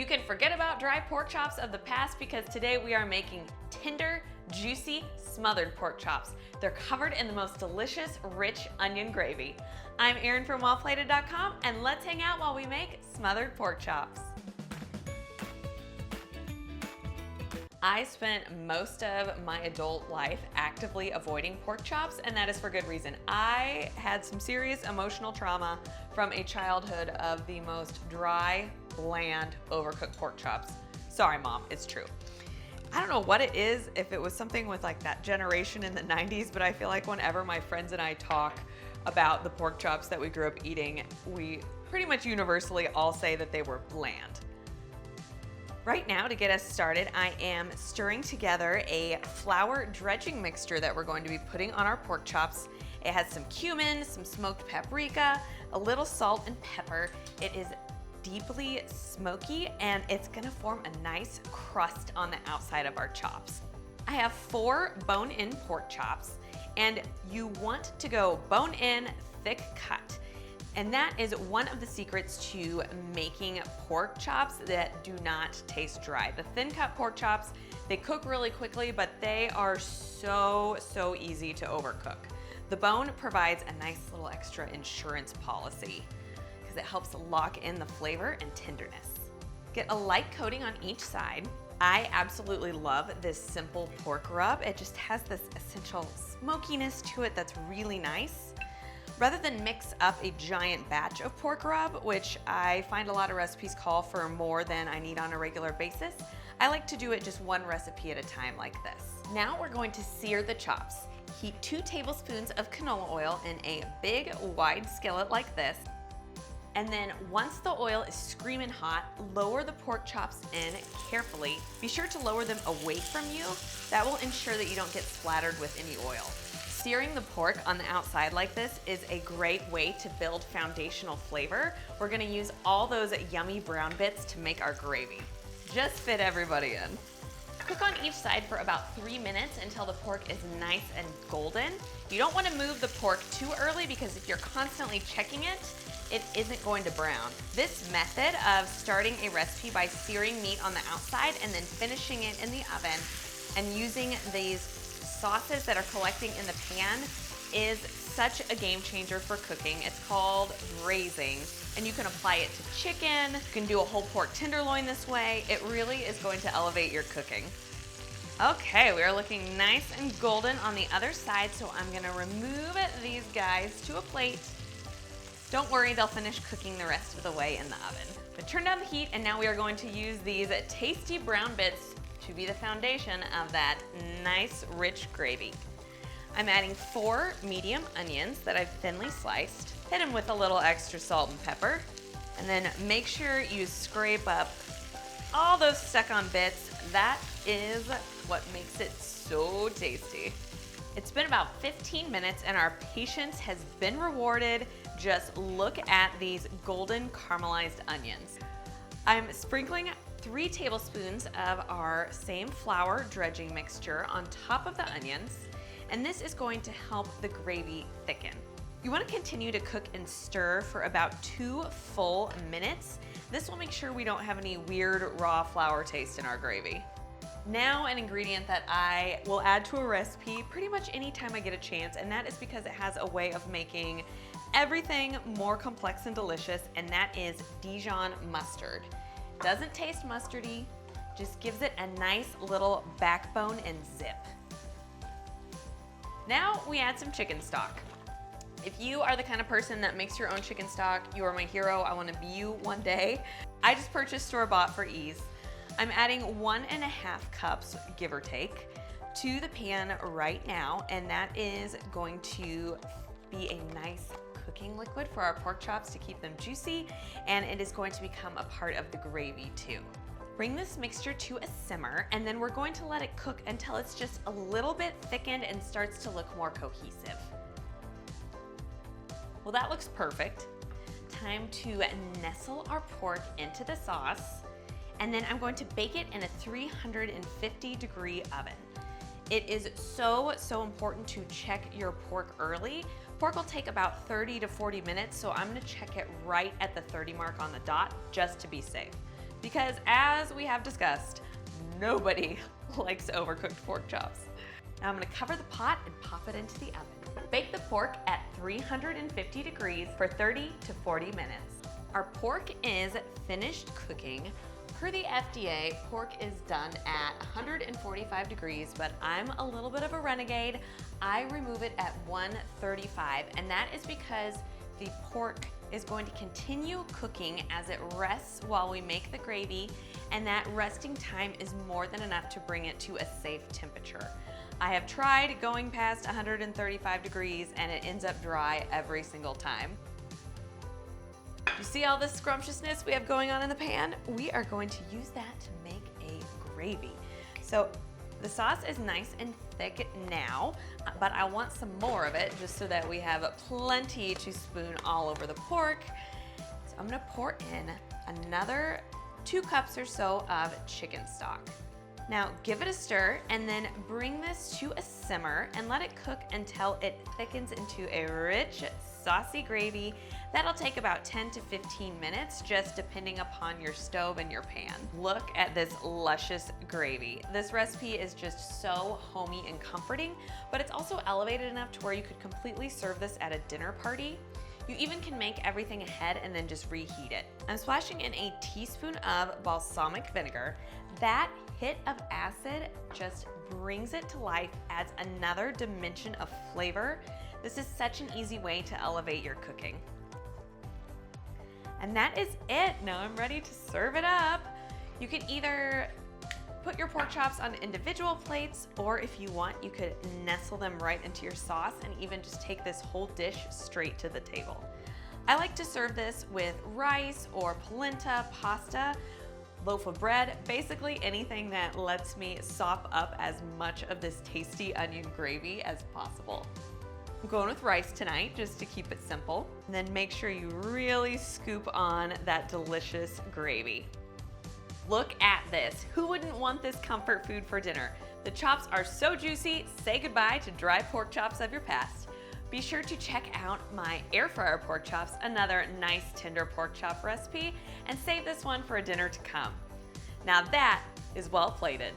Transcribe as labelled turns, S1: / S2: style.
S1: You can forget about dry pork chops of the past because today we are making tender, juicy, smothered pork chops. They're covered in the most delicious, rich onion gravy. I'm Erin from wellplated.com, and let's hang out while we make smothered pork chops. I spent most of my adult life actively avoiding pork chops, and that is for good reason. I had some serious emotional trauma from a childhood of the most dry, bland, overcooked pork chops. Sorry, Mom, it's true. I don't know what it is, if it was something with like that generation in the 90s, but I feel like whenever my friends and I talk about the pork chops that we grew up eating, we pretty much universally all say that they were bland. Right now, to get us started, I am stirring together a flour dredging mixture that we're going to be putting on our pork chops. It has some cumin, some smoked paprika, a little salt and pepper. It is deeply smoky, and it's gonna form a nice crust on the outside of our chops. I have 4 bone-in pork chops, and you want to go bone-in, thick cut. And that is one of the secrets to making pork chops that do not taste dry. The thin cut pork chops, they cook really quickly, but they are so easy to overcook. The bone provides a nice little extra insurance policy because it helps lock in the flavor and tenderness. Get a light coating on each side. I absolutely love this simple pork rub. It just has this essential smokiness to it that's really nice. Rather than mix up a giant batch of pork rub, which I find a lot of recipes call for more than I need on a regular basis, I like to do it just one recipe at a time like this. Now we're going to sear the chops. Heat 2 tablespoons of canola oil in a big, wide skillet like this. And then once the oil is screaming hot, lower the pork chops in carefully. Be sure to lower them away from you. That will ensure that you don't get splattered with any oil. Searing the pork on the outside like this is a great way to build foundational flavor. We're gonna use all those yummy brown bits to make our gravy. Just fit everybody in. Cook on each side for about 3 minutes until the pork is nice and golden. You don't wanna move the pork too early because if you're constantly checking it, it isn't going to brown. This method of starting a recipe by searing meat on the outside and then finishing it in the oven and using these sauces that are collecting in the pan is such a game changer for cooking. It's called braising, and you can apply it to chicken. You can do a whole pork tenderloin this way. It really is going to elevate your cooking. Okay, we are looking nice and golden on the other side, so I'm gonna remove these guys to a plate. Don't worry, they'll finish cooking the rest of the way in the oven. But turn down the heat, and now we are going to use these tasty brown bits to be the foundation of that nice, rich gravy. I'm adding 4 medium onions that I've thinly sliced. Hit them with a little extra salt and pepper. And then make sure you scrape up all those stuck-on bits. That is what makes it so tasty. It's been about 15 minutes and our patience has been rewarded. Just look at these golden caramelized onions. I'm sprinkling 3 tablespoons of our same flour dredging mixture on top of the onions, and this is going to help the gravy thicken. You want to continue to cook and stir for about 2 full minutes. This will make sure we don't have any weird raw flour taste in our gravy. Now an ingredient that I will add to a recipe pretty much anytime I get a chance, and that is because it has a way of making everything more complex and delicious, and that is Dijon mustard. Doesn't taste mustardy, just gives it a nice little backbone and zip. Now we add some chicken stock. If you are the kind of person that makes your own chicken stock, you are my hero. I want to be you one day. I just purchased store-bought for ease. I'm adding 1.5 cups, give or take, to the pan right now, and that is going to be a nice cooking liquid for our pork chops to keep them juicy, and it is going to become a part of the gravy too. Bring this mixture to a simmer, and then we're going to let it cook until it's just a little bit thickened and starts to look more cohesive. Well, that looks perfect. Time to nestle our pork into the sauce, and then I'm going to bake it in a 350-degree oven. It is so important to check your pork early. Pork will take about 30 to 40 minutes, so I'm gonna check it right at the 30 mark on the dot just to be safe. because as we have discussed, nobody likes overcooked pork chops. Now I'm gonna cover the pot and pop it into the oven. Bake the pork at 350 degrees for 30 to 40 minutes. Our pork is finished cooking. Per the FDA, pork is done at 145 degrees, but I'm a little bit of a renegade. I remove it at 135, and that is because the pork is going to continue cooking as it rests while we make the gravy, and that resting time is more than enough to bring it to a safe temperature. I have tried going past 135 degrees and it ends up dry every single time. You see all this scrumptiousness we have going on in the pan? We are going to use that to make a gravy. So the sauce is nice and thick now, but I want some more of it just so that we have plenty to spoon all over the pork. So I'm gonna pour in another 2 cups or so of chicken stock. Now give it a stir and then bring this to a simmer and let it cook until it thickens into a rich, saucy gravy. That'll take about 10 to 15 minutes, just depending upon your stove and your pan. Look at this luscious gravy. This recipe is just so homey and comforting, but it's also elevated enough to where you could completely serve this at a dinner party. You even can make everything ahead and then just reheat it. I'm splashing in a teaspoon of balsamic vinegar. That hit of acid just brings it to life, adds another dimension of flavor. This is such an easy way to elevate your cooking. And that is it. Now I'm ready to serve it up. You can either put your pork chops on individual plates, or if you want, you could nestle them right into your sauce and even just take this whole dish straight to the table. I like to serve this with rice or polenta, pasta, loaf of bread, basically anything that lets me sop up as much of this tasty onion gravy as possible. I'm going with rice tonight just to keep it simple. And then make sure you really scoop on that delicious gravy. Look at this. Who wouldn't want this comfort food for dinner? The chops are so juicy, say goodbye to dry pork chops of your past. Be sure to check out my air fryer pork chops, another nice tender pork chop recipe, and save this one for a dinner to come. Now that is well plated.